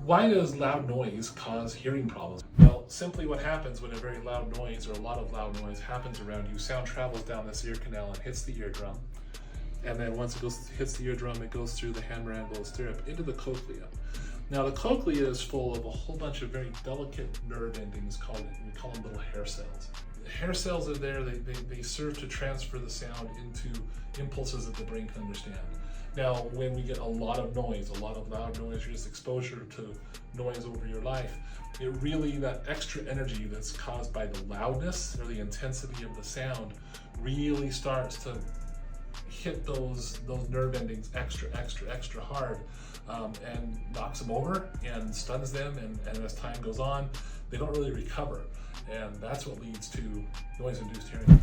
Why does loud noise cause hearing problems? Well, simply what happens when a very loud noise or a lot of loud noise happens around you, sound travels down this ear canal and hits the eardrum. And then once it hits the eardrum, it goes through the hammer-anvil stirrup into the cochlea. Now the cochlea is full of a whole bunch of very delicate nerve endings we call them little hair cells. The hair cells are there, they serve to transfer the sound into impulses that the brain can understand. Now, when we get a lot of noise, a lot of loud noise, or just exposure to noise over your life, it really, that extra energy that's caused by the loudness or the intensity of the sound really starts to hit those nerve endings extra hard, and knocks them over and stuns them, and as time goes on, they don't really recover. And that's what leads to noise-induced hearing.